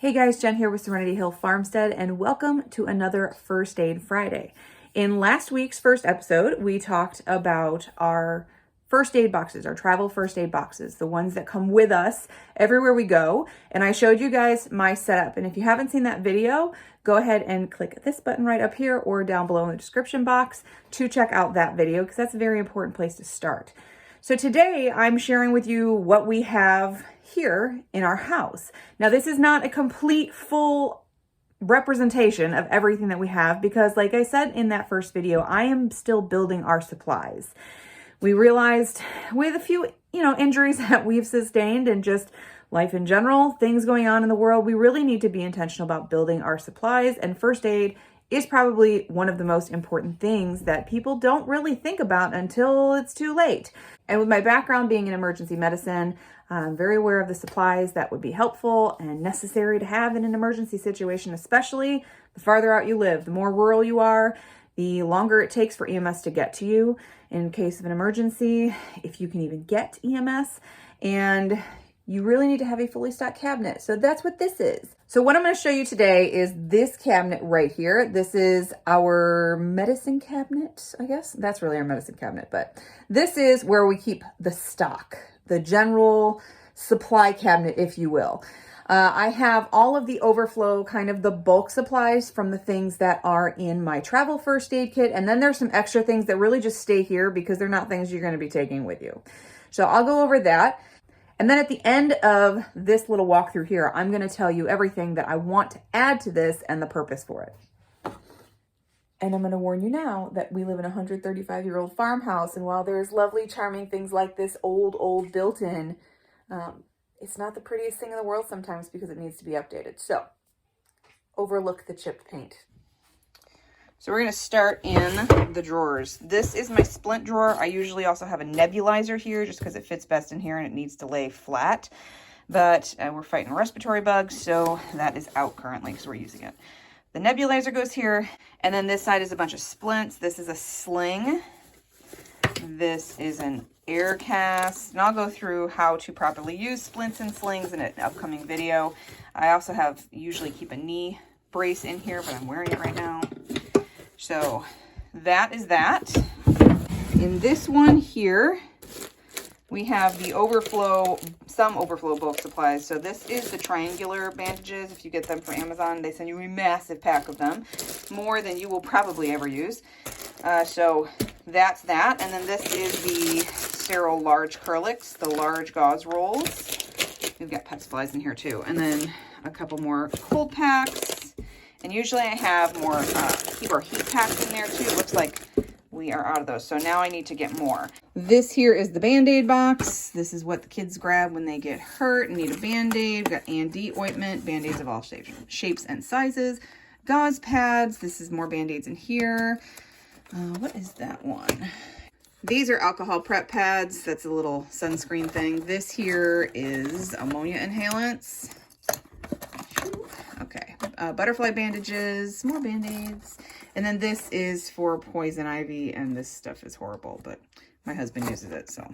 Hey guys, Jen here with Serenity Hill Farmstead, and welcome to another First Aid Friday. In last week's first episode, we talked about our first aid boxes, our travel first aid boxes, the ones that come with us everywhere we go. And I showed you guys my setup. And if you haven't seen that video, go ahead and click this button right up here or down below in the description box to check out that video, because that's a very important place to start. So today I'm sharing with you what we have here in our house. Now, this is not a complete full representation of everything that we have, because like I said in that first video, I am still building our supplies. We realized with a few, injuries that we've sustained and just life in general, things going on in the world, we really need to be intentional about building our supplies, and first aid is probably one of the most important things that people don't really think about until it's too late. And with my background being in emergency medicine, I'm very aware of the supplies that would be helpful and necessary to have in an emergency situation, especially the farther out you live. The more rural you are, the longer it takes for EMS to get to you in case of an emergency, if you can even get EMS. And you really need to have a fully stocked cabinet. So that's what this is. So what I'm going to show you today is this cabinet right here. This is our medicine cabinet, I guess. That's really our medicine cabinet, but this is where we keep the stock, the general supply cabinet, if you will. I have all of the overflow, kind of the bulk supplies from the things that are in my travel first aid kit. And then there's some extra things that really just stay here because they're not things you're going to be taking with you. So I'll go over that. And then at the end of this little walkthrough here, I'm going to tell you everything that I want to add to this and the purpose for it. And I'm going to warn you now that we live in a 135-year-old farmhouse. And while there's lovely, charming things like this old built-in, it's not the prettiest thing in the world sometimes because it needs to be updated. So overlook the chipped paint. So we're going to start in the drawers. This is my Splint Drawer. I usually also have a nebulizer here just because it fits best in here and it needs to lay flat. But we're fighting respiratory bugs, so that is out currently because we're using it. The nebulizer goes here, and then this side is a bunch of splints. This is a sling. This is an air cast, and I'll go through how to properly use splints and slings in an upcoming video. I also usually keep a knee brace in here, but I'm wearing it right now. So that is that. In this one here, we have the some overflow bulk supplies. So this is the triangular bandages. If you get them from Amazon, they send you a massive pack of them, more than you will probably ever use. So that's that. And then this is the sterile large Curlix, the large gauze rolls. We've got pet supplies in here too. And then a couple more cold packs. And usually I have more keep our heat packs in there too. It looks like we are out of those. So now I need to get more. This here is the Band-Aid box. This is what the kids grab when they get hurt and need a Band-Aid. We've got A&D ointment, Band-Aids of all shapes and sizes. Gauze pads. This is more Band-Aids in here. What is that one? These are alcohol prep pads. That's a little sunscreen thing. This here is ammonia inhalants. Okay, butterfly bandages, more Band-Aids. And then this is for poison ivy, and this stuff is horrible, but my husband uses it, so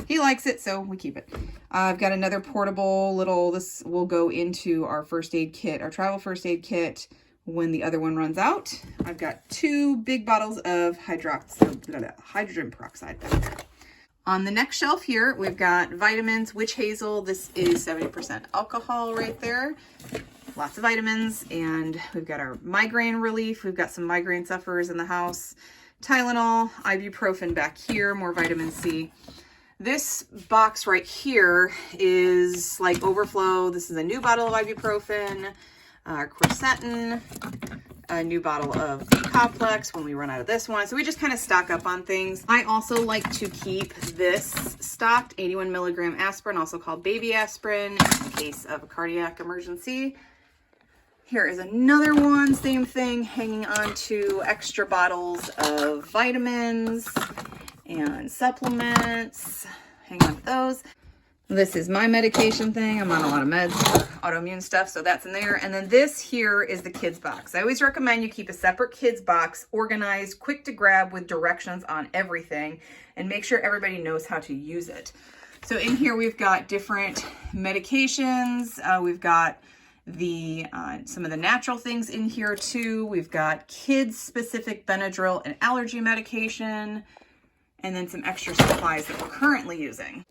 he likes it, so we keep it. I've got another portable this will go into our first aid kit, our travel first aid kit, when the other one runs out. I've got 2 big bottles of hydrogen peroxide back there. On the next shelf here, we've got vitamins, witch hazel. This is 70% alcohol right there. Lots of vitamins. And we've got our migraine relief. We've got some migraine sufferers in the house. Tylenol, ibuprofen back here, more vitamin C. This box right here is like overflow. This is a new bottle of ibuprofen, quercetin, a new bottle of B-complex when we run out of this one. So we just kind of stock up on things. I also like to keep this stocked, 81 milligram aspirin, also called baby aspirin, in case of a cardiac emergency. Here is another one, same thing, hanging on to extra bottles of vitamins and supplements. Hang on to those. This is my medication thing. I'm on a lot of meds, autoimmune stuff, so that's in there. And then this here is the kids box. I always recommend you keep a separate kids box, organized, quick to grab with directions on everything, and make sure everybody knows how to use it. So in here we've got different medications. We've got some of the natural things in here too. We've got kids specific Benadryl and allergy medication, and then some extra supplies that we're currently using.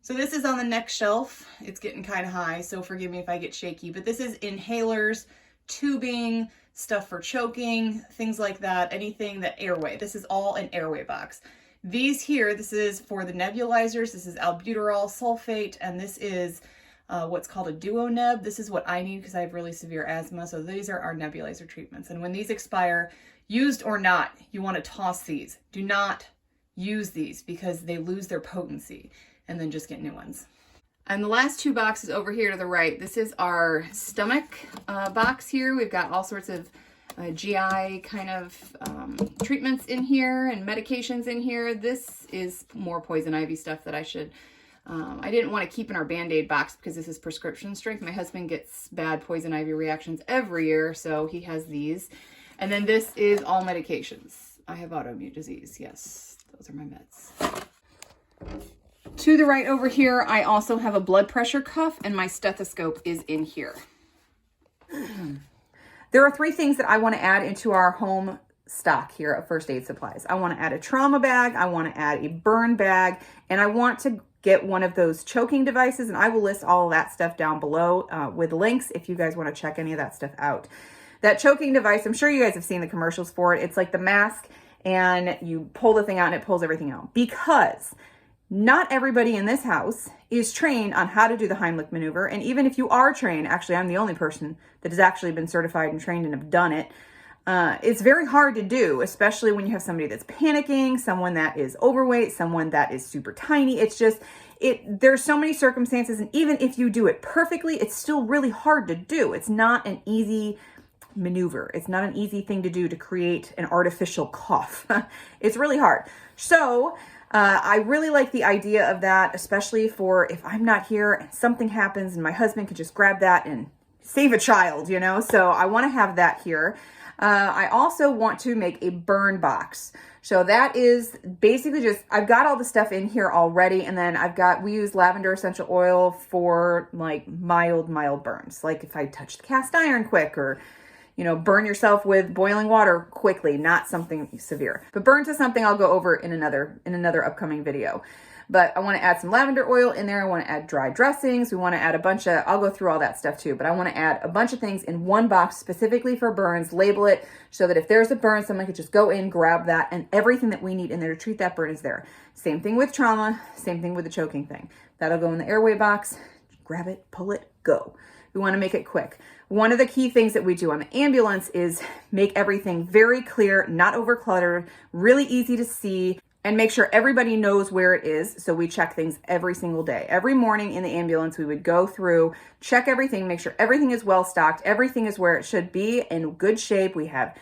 So this is on the next shelf. It's getting kind of high, so forgive me if I get shaky, but this is inhalers, tubing, stuff for choking, things like that, anything that airway. This is all an airway box. These here, this is for the nebulizers. This is albuterol sulfate, and this is what's called a duo-neb. This is what I need because I have really severe asthma. So these are our nebulizer treatments. And when these expire, used or not, you want to toss these. Do not use these because they lose their potency, and then just get new ones. And the last two boxes over here to the right, this is our stomach box here. We've got all sorts of GI kind of treatments in here and medications in here. This is more poison ivy stuff that I didn't want to keep in our Band-Aid box because this is prescription strength. My husband gets bad poison ivy reactions every year, so he has these. And then this is all medications. I have autoimmune disease. Yes, those are my meds. To the right over here, I also have a blood pressure cuff, and my stethoscope is in here. There are three things that I want to add into our home stock here of first aid supplies. I want to add a trauma bag, I want to add a burn bag, and I want to get one of those choking devices, and I will list all of that stuff down below with links if you guys want to check any of that stuff out. That choking device, I'm sure you guys have seen the commercials for it. It's like the mask, and you pull the thing out and it pulls everything out. Because not everybody in this house is trained on how to do the Heimlich maneuver. And even if you are trained, actually, I'm the only person that has actually been certified and trained and have done it. It's very hard to do, especially when you have somebody that's panicking, someone that is overweight, someone that is super tiny. It's just, there's so many circumstances. And even if you do it perfectly, it's still really hard to do. It's not an easy maneuver. It's not an easy thing to do to create an artificial cough. It's really hard. So I really like the idea of that, especially for if I'm not here and something happens and my husband could just grab that and save a child, you know? So I want to have that here. I also want to make a burn box. So that is basically just, I've got all the stuff in here already. And then we use lavender essential oil for like mild burns. Like if I touch the cast iron quick, or burn yourself with boiling water quickly, not something severe. But burns is something I'll go over in another upcoming video. But I want to add some lavender oil in there. I want to add dry dressings. We want to add I'll go through all that stuff too, but I want to add a bunch of things in one box specifically for burns, label it so that if there's a burn, someone could just go in, grab that, and everything that we need in there to treat that burn is there. Same thing with trauma, same thing with the choking thing. That'll go in the airway box. Grab it, pull it, go. We want to make it quick. One of the key things that we do on the ambulance is make everything very clear, not overcluttered, really easy to see, and make sure everybody knows where it is. So we check things every single day. Every morning in the ambulance, we would go through, check everything, make sure everything is well stocked, everything is where it should be, in good shape. We have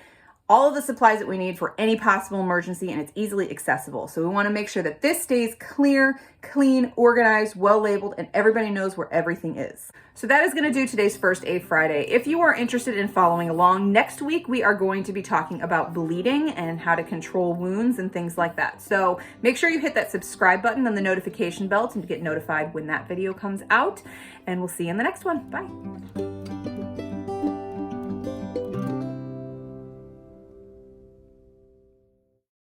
all of the supplies that we need for any possible emergency, and it's easily accessible. So we want to make sure that this stays clear, clean, organized, well labeled, and everybody knows where everything is. So that is going to do today's First Aid Friday. If you are interested in following along, next week we are going to be talking about bleeding and how to control wounds and things like that. So make sure you hit that subscribe button and the notification bell to get notified when that video comes out, and we'll see you in the next one. Bye.